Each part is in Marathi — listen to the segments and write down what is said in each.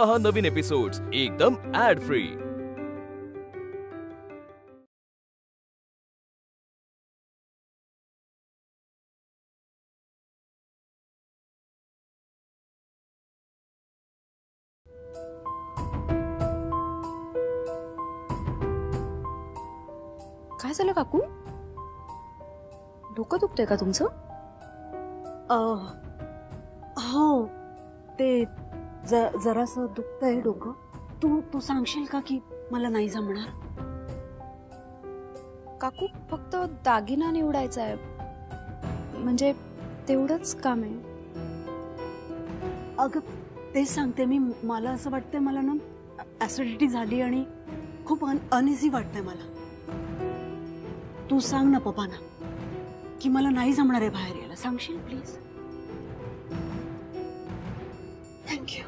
पहा नवीन एपिसोड्स एकदम ऍड फ्री। काय झालं काकू? डोकं दुखतंय का तुमचं? हो, ते जरासं दुखतंय डोकं. तू सांगशील का की मला नाही जमणार? काकू फक्त दागिना निवडायचा आहे, म्हणजे तेवढंच काम आहे. अगं तेच सांगते मी. मला असं वाटतंय मला ना ऍसिडिटी झाली आणि खूप अनइझी वाटतंय मला. तू सांग ना पप्पांना की मला नाही जमणार आहे बाहेर यायला. सांगशील प्लीज? थँक्यू.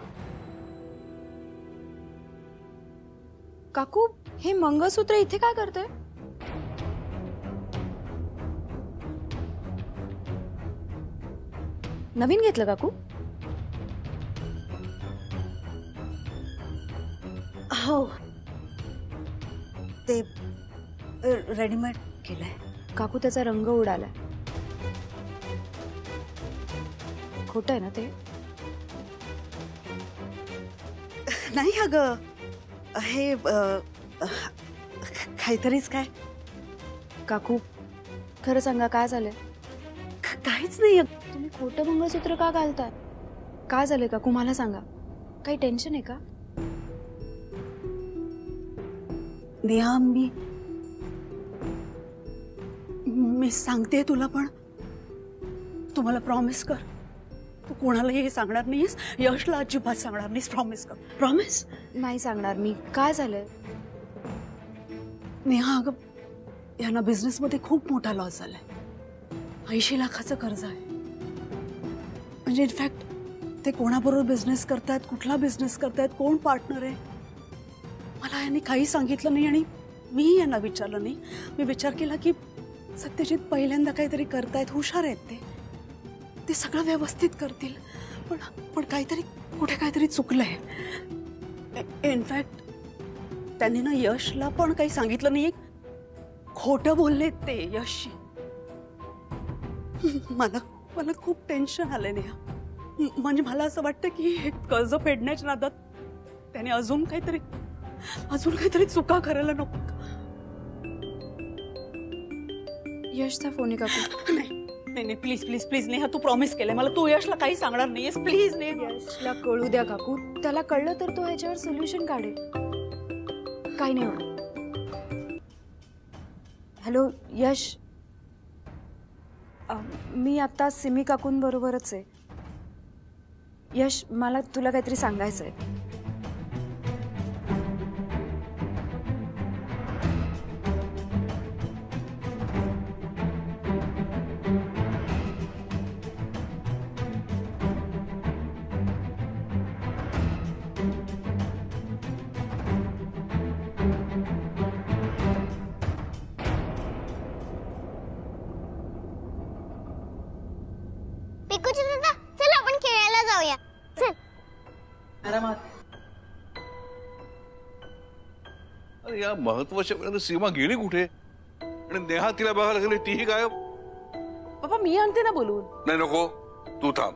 काकू हे मंगळसूत्र इथे काय करते? नवीन घेतलं काकू? हो, ते रेडीमेड केलंय. काकू त्याचा रंग उडालाय. खोटं आहे ना ते? नाही अगं, हे काहीतरीच. काय काकू खरं सांगा, काय झालंय? काहीच नाही. तुम्ही खोटं मंगळसूत्र का घालताय? काय झालंय काकू मला सांगा. काही टेन्शन आहे का? नेहा, मी सांगते तुला, पण तू मला प्रॉमिस कर. तू कोणालाही हे सांगणार नाहीस. यशला अजिबात सांगणार नाहीस. प्रॉमिस कर. प्रॉमिस. नाही सांगणार मी. काय झालंय? नेहा अगं, यांना बिझनेस मध्ये खूप मोठा लॉस झालाय. 80 लाखाचं कर्ज आहे. म्हणजे इनफॅक्ट ते कोणाबरोबर बिझनेस करतायत, कुठला बिझनेस करतायत, कोण पार्टनर आहे, मला यांनी काही सांगितलं नाही आणि मी यांना विचारलं नाही. मी विचार केला की सत्यजित पहिल्यांदा काहीतरी करतायत, हुशार आहेत ते सगळं व्यवस्थित करतील. पण काहीतरी कुठे काहीतरी चुकलंय. इनफॅक्ट त्यांनी ना यशला पण काही सांगितलं नाही. खोटं बोललेत ते यशशी. मला खूप टेन्शन आलंय नेहा. म्हणजे मला असं वाटतं की हे कर्ज फेडण्याच्या नादात त्याने अजून काहीतरी चुका करायला नको. यशचा फोन आहे काकू? नाही प्लीज प्लीज प्लीज नेहा, तू प्रॉमिस केलंय मला. तू यशला काही सांगणार नाहीयेस प्लीज. यशला कळू द्या काकू. त्याला कळलं तर तो ह्याच्यावर सोल्युशन काढेल. काही नाही होणार. हॅलो यश, मी आता सिमी काकूंबरोबरच आहे. यश, मला तुला काहीतरी सांगायचंय. चल आपण खेळायला जाऊया. चल. अरे या महत्वाच्या वेळेला सीमा गेली कुठे? आणि नेहा तिला बघायला गेली, तीही गायब. पप्पा मी आणते ना बोलून. नाही नको, तू थांब.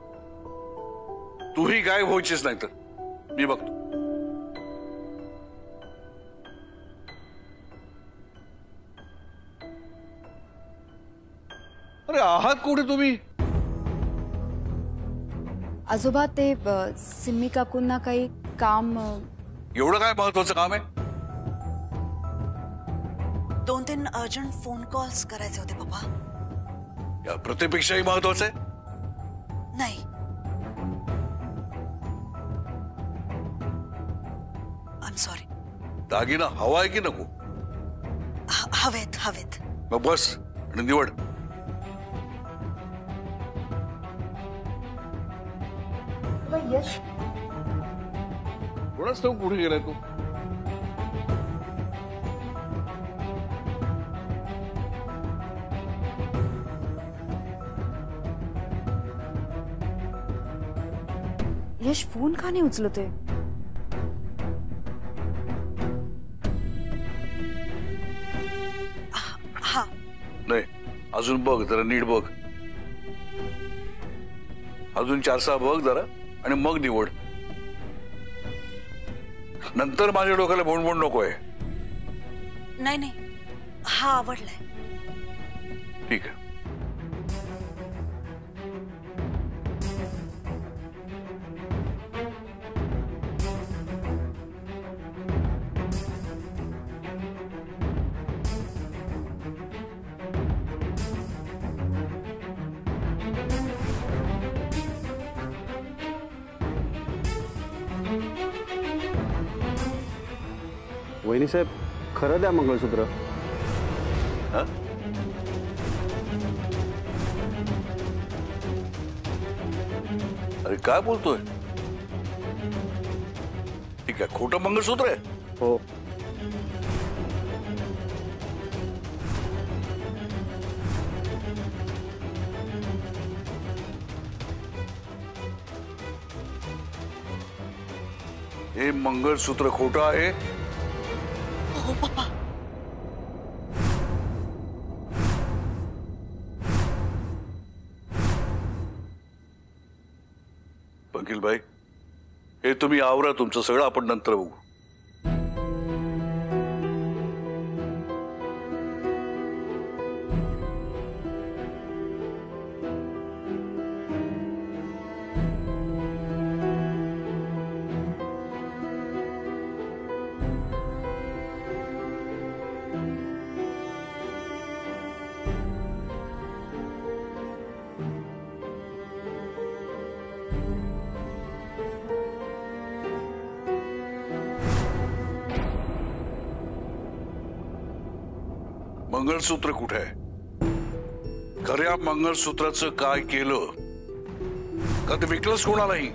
तूही गायब व्हायचीच नाही तर मी बघतो. अरे आहात कुठे तुम्ही? आजोबा ते सिमी काकूंना काही काम. एवढं काय महत्वाचं काम आहे? 2-3 अर्जंट फोन कॉल्स करायचे होते पप्पा. या प्रत्येकपेक्षाही महत्वाचं आहे? नाही. I am sorry. दागिना हवा आहे की नको? हवेत. मग बस आणि निवड. यश, कोणाच तो कुठे गेलाय तू? यश फोन का नाही उचलते? नाही, अजून बघ जरा, नीट बघ, अजून 4-6 बघ जरा आणि मग निवड. नंतर माझ्या डोक्याला बोंबोंब नकोय. नाही नाही, हा आवडलाय. ठीक आहे. वहिनी साहेब, खरं द्या मंगळसूत्र. हा? अरे काय बोलतोय? ठीक आहे, खोटं मंगळसूत्र आहे. हो. हे मंगळसूत्र खोटं आहे. हो पप्पा. वकील भाई, हे तुम्ही आवरा तुमचं सगळं, आपण नंतर बघू. मंगळसूत्र कुठे आहे? खऱ्या मंगळसूत्राचं काय केलं? का ते विकलंच कोणालाही?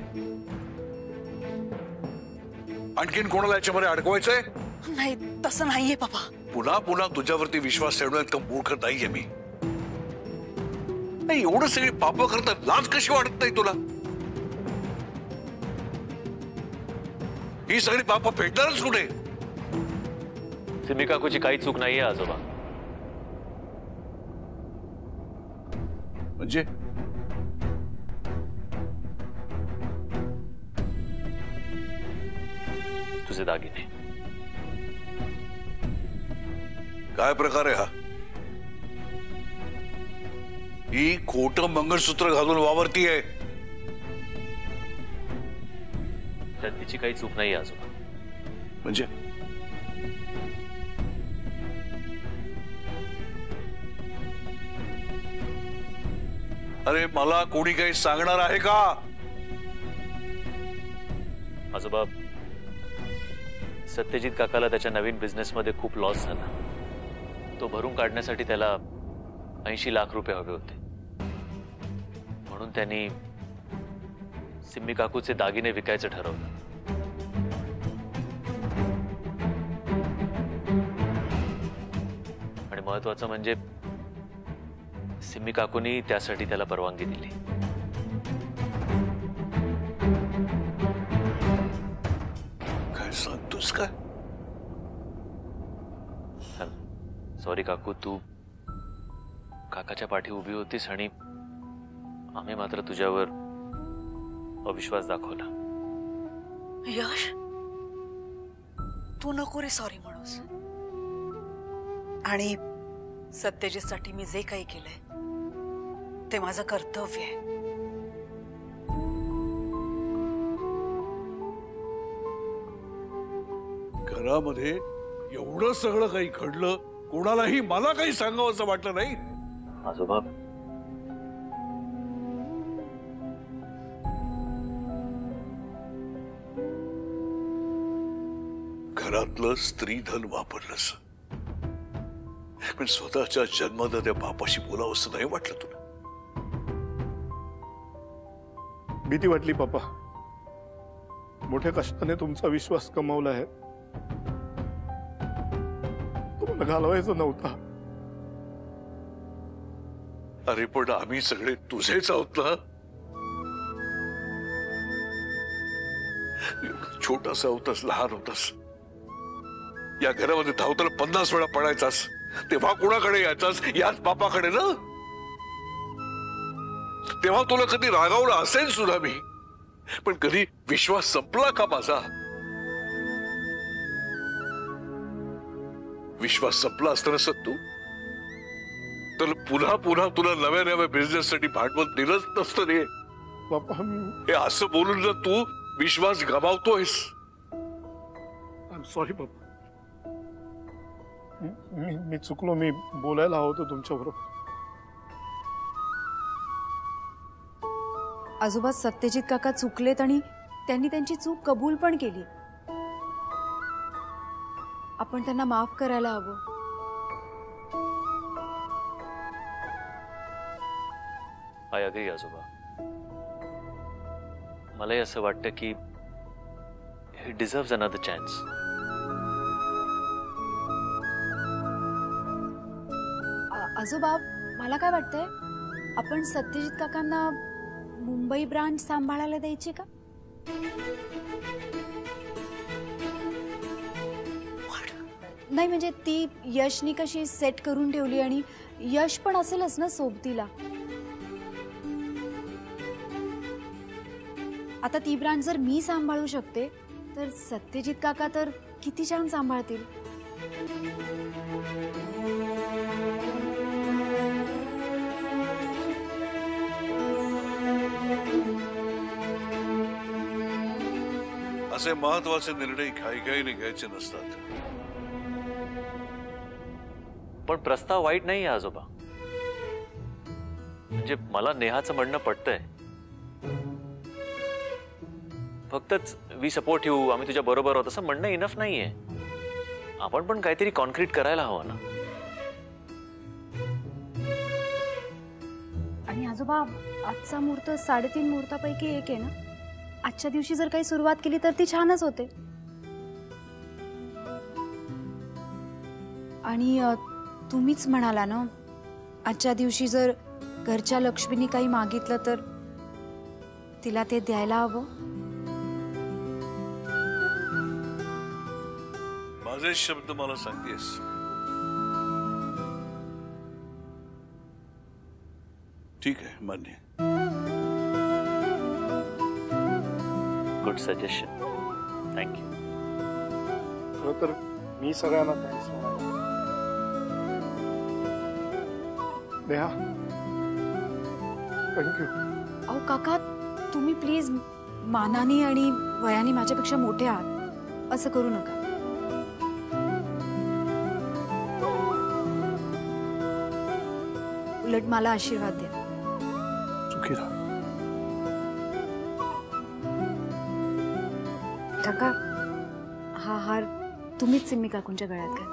आणखीन कोणाला याच्यामध्ये अडकवायचंय? नाही, तसं नाहीये पप्पा. पुन्हा पुन्हा तुझ्यावरती विश्वास ठेवण्यात इतकं मूर्ख नाहीये मी. नाही, एवढं सगळी पाप करतात, लाज कशी वाटत नाही तुला? ही सगळी पाप फेडणारच कुठे? सिमी काकूची काही चूक नाहीये आजोबा. म्हणजे तुझे दागिने. काय प्रकार आहे हा? ही खोटं मंगळसूत्र घालून वावरतीये. त्यात तिची काही चूक नाही आजोबा. म्हणजे अरे मला कोणी काही सांगणार आहे का? आजोबा, सत्यजित काकाला त्याच्या नवीन बिझनेसमध्ये खूप लॉस झाला. तो भरून काढण्यासाठी त्याला 80 लाख रुपये हवे होते. म्हणून त्यांनी सिम्मी काकूचे दागिने विकायचं ठरवलं. आणि महत्वाचं म्हणजे सिम्मी काकूनी त्यासाठी त्याला परवानगी दिली. काय सांगतोस काय? सॉरी काकू, तू काकाच्या पाठी उभी होतीस आणि आम्ही मात्र तुझ्यावर अविश्वास दाखवला. यश, तू नको रे सॉरी म्हणूस. आणि सत्यजितसाठी मी जे काही केलंय ते माझं कर्तव्य आहे. घरामध्ये एवढं सगळं काही घडलं, कोणालाही मला काही सांगावं असं वाटलं नाही. आजोबा, घरातलं स्त्रीधन वापरलंस, पण स्वतःच्या जन्मदात्या बापाशी बोलावं असं नाही वाटलं तुला? भीती वाटली पप्पा. मोठ्या कष्टाने तुमचा विश्वास कमावला आहे. तुम्हाला घालवायचं नव्हता. अरे पण आम्ही सगळे तुझेच आहोत ना. छोटासा होतास, लहान होतास, या घरामध्ये धावताना 50 वेळा पडायचास, तेव्हा कुणाकडे याचाच? याच बापाकडे ना. तेव्हा तुला कधी रागावलं असेल सुद्धा मी, पण कधी विश्वास संपला का माझा? विश्वास संपला असताना सत्तू तर पुन्हा पुन्हा तुला नव्या नव्या बिझनेस साठी भांडवल दिलंच नसतं रे. पप्पा हे असं बोलून ना तू विश्वास गमावतोयस. आय एम सॉरी पप्पा. मी चुकलो. मी बोलायला हवं होतं तुमच्याबरोबर. आजोबा, सत्यजित काका चुकलेत आणि त्यांनी त्यांची चूक कबूल पण केली. आपण त्यांना माफ करायला हवं. आय अग्री आजोबा. मलाही असं वाटतं की ही डिझर्व्स अनदर चान्स. आजोबा, मला काय वाटतंय, आपण सत्यजित काकांना मुंबई ब्रांच सांभाळायला द्यायची का? नाही म्हणजे ती यशनी कशी सेट करून ठेवली आणि यश पण असेलच ना सोबतीला. आता ती ब्रांच जर मी सांभाळू शकते तर सत्यजित काका तर किती छान सांभाळतील. असे महत्वाचे निर्णय घाईघाईने घ्यायचे नसतात. पण प्रस्ताव वाईट नाही आहे आजोबा. म्हणजे मला नेहाचं म्हणणं पटतंय. फक्तच वी सपोर्ट यू, आम्ही तुझ्या बरोबर आहोत असं म्हणणं इनफ नाहीये. आपण पण काहीतरी कॉन्क्रीट करायला हवं ना. आणि आजोबा, आजचा मुहूर्त 3.5 मुहूर्तापैकी एक आहे ना. आजच्या दिवशी जर काही सुरुवात केली तर ती छानच होते. आणि तुम्हीच म्हणाला ना, आजच्या दिवशी जर घरच्या लक्ष्मीनी काही मागितलं तर तिला ते द्यायला हवं. माझे शब्द मला सांगतेस. ठीक आहे, मान्य. Good suggestion. थँक्यू. खरं तर मी सगळ्यांना थँक्स म्हणाला. नेहा, थँक्यू. अहो काका, तुम्ही प्लीज मानाने आणि वयाने माझ्यापेक्षा मोठे आहात, असं करू नका. उलट मला आशीर्वाद द्या. सुखी राहा. काका, हा हार तुम्हीच सिम्मी काकूंच्या गळ्यात घाल.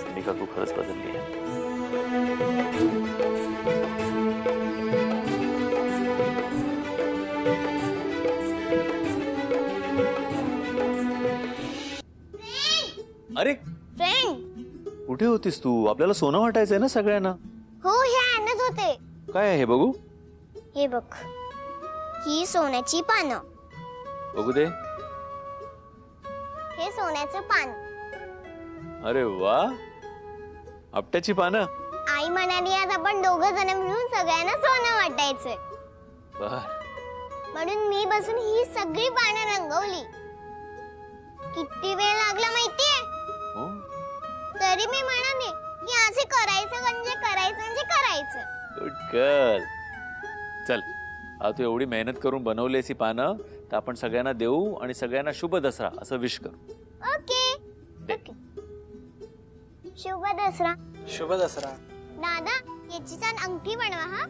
सिमी काकू खरंच बदलली आहे. अरे फ्रेंड, कुठे होतीस तू? आपल्याला सोनं वाटायचंय ना सगळ्यांना. हो हे आणत होते. काय आहे हे बघू? हे बघ, ही सोन्याची पानं. बघू दे. हे सोन्याचं पान. अरे वा, आपट्याची पानं. आई म्हणाली आज आपण 2 जण मिळून सगळ्यांना सोनं वाटायचंय. बर. म्हणून मी बसून ही सगळी पानं रंगवली. किती वेळ लागला माहितीये? हो. तरी मी म्हणाले की असे करायचं म्हणजे करायचं. Good girl. चल, आता तू एवढी मेहनत करून बनवलीस ही पानं, तर आपण सगळ्यांना देऊ आणि सगळ्यांना शुभ दसरा असं विश करू. ओके. दे. शुभ दसरा. शुभ दसरा. दादा, याची छान अंगठी बनवा हा.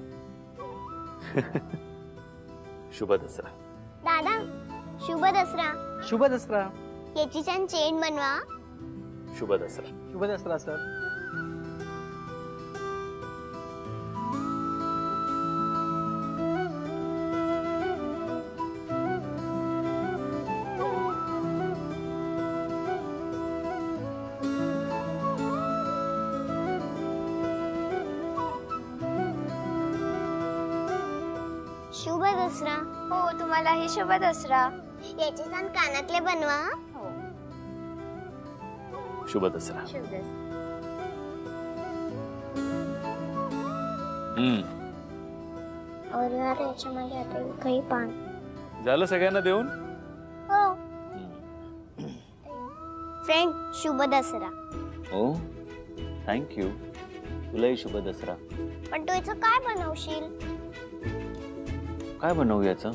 शुभ दसरा. दादा, शुभ दसरा. शुभ दसरा. याची छान चेन बनवा. शुभ दसरा. शुभ दसरा सर. शुभ दसरा. हो तुम्हालाही शुभ दसरा. याचे सण कानातले बनवा. शुभ दसरा. शुभ दसरा. और यार याच्यामध्ये आता काही पान. झालं सगळ्यांना देऊन. हो. फ्रेंड शुभ दसरा. हो थँक्यू. तुलाही शुभ दसरा. पण तू याचं काय बनवशील? काय बनवू याचं?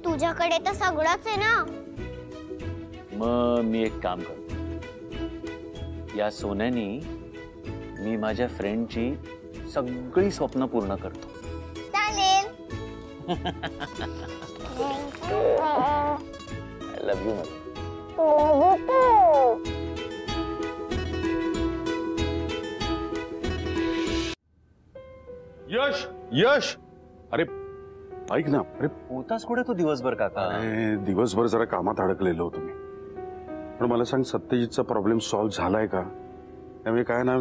तुझ्याकडे तर सगळंच आहे ना. मग मी एक काम करतो. या सोन्यानी मी माझ्या फ्रेंडची सगळी स्वप्न पूर्ण करतो. चालेल. I love you. Yash Yash अरे ऐक ना. अरे होतास कुठे तू दिवसभर काका? अरे दिवसभर जरा कामात अडकलेलो होतो मी. पण मला सांग सत्यजितचा प्रॉब्लेम सॉल्व्ह झालाय का? त्यामुळे काय ना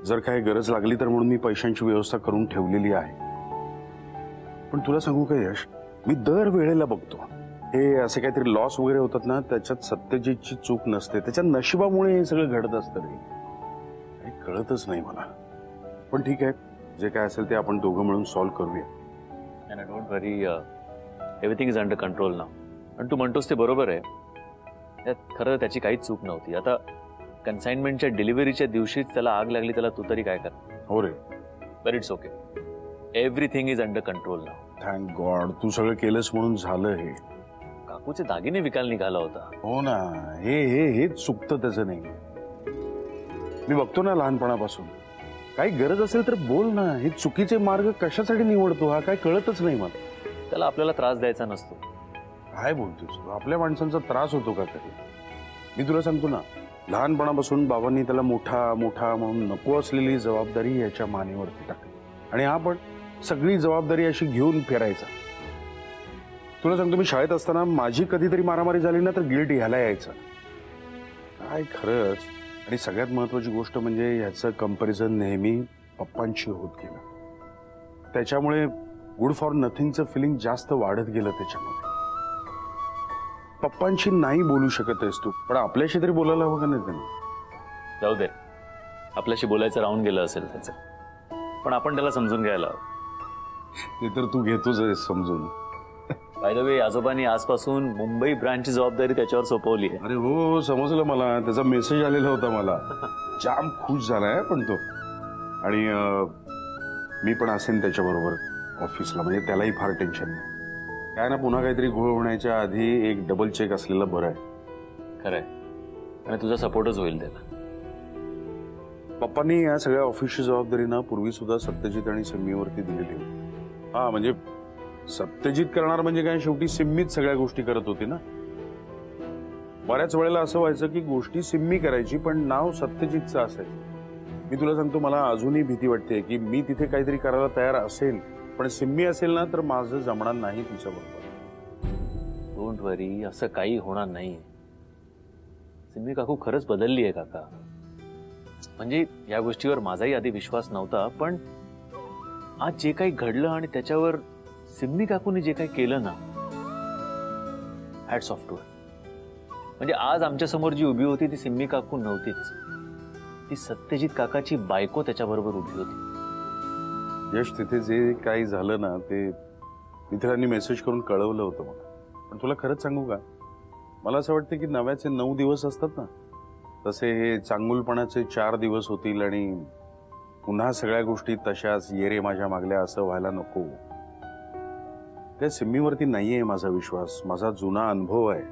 जर काय गरज लागली तर म्हणून मी पैशांची व्यवस्था करून ठेवलेली आहे. पण तुला सांगू का यश, मी दर वेळेला बघतो हे असे काहीतरी लॉस वगैरे होतात ना, त्याच्यात सत्यजितची चूक नसते. त्याच्या नशिबामुळे हे सगळं घडत असतं रे. काही कळतच नाही मला. पण ठीक आहे, जे काय असेल ते आपण दोघं मिळून सॉल्व्ह करूया. Don't worry, everything is under control now. आणि तू म्हणतोस ते बरोबर आहे. त्यात खरं त्याची काहीच चूक नव्हती. आता कन्साइनमेंटच्या डिलिव्हरीच्या दिवशीच त्याला आग लागली, त्याला तू तरी काय कर. हो रे. But it's okay. Everything is under control now. Thank God तू सगळं केलंस म्हणून झालं हे. काकूचे दागिने विकायला निघाला होता. हो ना. हेच चुकतं त्याचं नाही. मी बघतो ना लहानपणापासून, काही गरज असेल तर बोल ना. हे चुकीचे मार्ग कशासाठी निवडतो हा काय कळतच नाही मला. त्याला आपल्याला त्रास द्यायचा नसतो. काय बोलतोस तू? आपल्या माणसांचा त्रास होतो का कधी? मी तुला सांगतो ना, लहानपणापासून बाबांनी त्याला मोठा मोठा म्हणून नको असलेली जबाबदारी याच्या मानेवरती टाकली. आणि हा पण सगळी जबाबदारी अशी घेऊन फिरायचा. तुला सांगतो, मी शाळेत असताना माझी कधीतरी मारामारी झाली ना तर गिल्ट ह्याला यायचा. काय खरंच. आणि सगळ्यात महत्वाची गोष्ट म्हणजे ह्याचं कंपॅरिझन नेहमी पप्पांशी होत गेलं. त्याच्यामुळे गुड फॉर नथिंगचं फिलिंग जास्त वाढत गेलं त्याच्यामध्ये. पप्पांशी नाही बोलू शकत आहेस तू, पण आपल्याशी तरी बोलायला हवं का नाही त्यांनी? जाऊ दे, आपल्याशी बोलायचं राहून गेलं असेल त्याचं, पण आपण त्याला समजून घ्यायला हवं. ते तर तू घेतोच आहे समजून. बाय द वे, आजोबांनी आजपासून मुंबई ब्रांचची जबाबदारी त्याच्यावर सोपवली आहे. अरे हो, समजलं मला. त्याचा मेसेज आलेला होता मला. जाम खुश झालाय पण तो. आणि मी पण असेन त्याच्याबरोबर ऑफिसला, म्हणजे त्यालाही फार टेन्शन नाही. काय ना, पुन्हा काहीतरी घोळ होण्याच्या आधी एक डबल चेक असलेलं बरं आहे. खरंय. आणि तुझा सपोर्टच होईल त्याला. पप्पांनी या सगळ्या ऑफिसची जबाबदारी ना पूर्वी सुद्धा सत्यजित आणि सिम्मीवरती दिलेली होती. हा, म्हणजे सत्यजित करणार म्हणजे काय, शेवटी सिम्मीच सगळ्या गोष्टी करत होती ना. बऱ्याच वेळेला असं व्हायचं की गोष्टी सिम्मी करायची पण नाव सत्यजितचं असायचं. मी तुला सांगतो, मला अजूनही भीती वाटते की मी तिथे काहीतरी करायला तयार असेल, पण सिम्मी असेल ना तर माझं जमणार नाही तिच्याबरोबर. डोंट वरी, असं काही होणार नाही. सिम्मी काकू खरंच बदलली आहे काका. म्हणजे या गोष्टीवर माझाही आधी विश्वास नव्हता, पण आज जे काही घडलं आणि त्याच्यावर सिम्मी काकूने जे काही केलं ना, हॅट्स ऑफ टू. म्हणजे आज आमच्या समोर जी उभी होती ती सिम्मी काकू नव्हतीच, ती सत्यजित काकाची बायको त्याच्याबरोबर उभी होती. यश, तिथे जे काही झालं ना ते मित्रांनी मेसेज करून कळवलं होतं मला. पण तुला खरंच सांगू का, मला असं वाटतं की नव्याचे 9 दिवस असतात ना, तसे हे चांगुलपणाचे 4 दिवस होतील आणि पुन्हा सगळ्या गोष्टी तशाच येरे माझ्या मागल्या असं व्हायला नको. त्या सिम्मीवरती नाहीये माझा विश्वास. माझा जुना अनुभव आहे.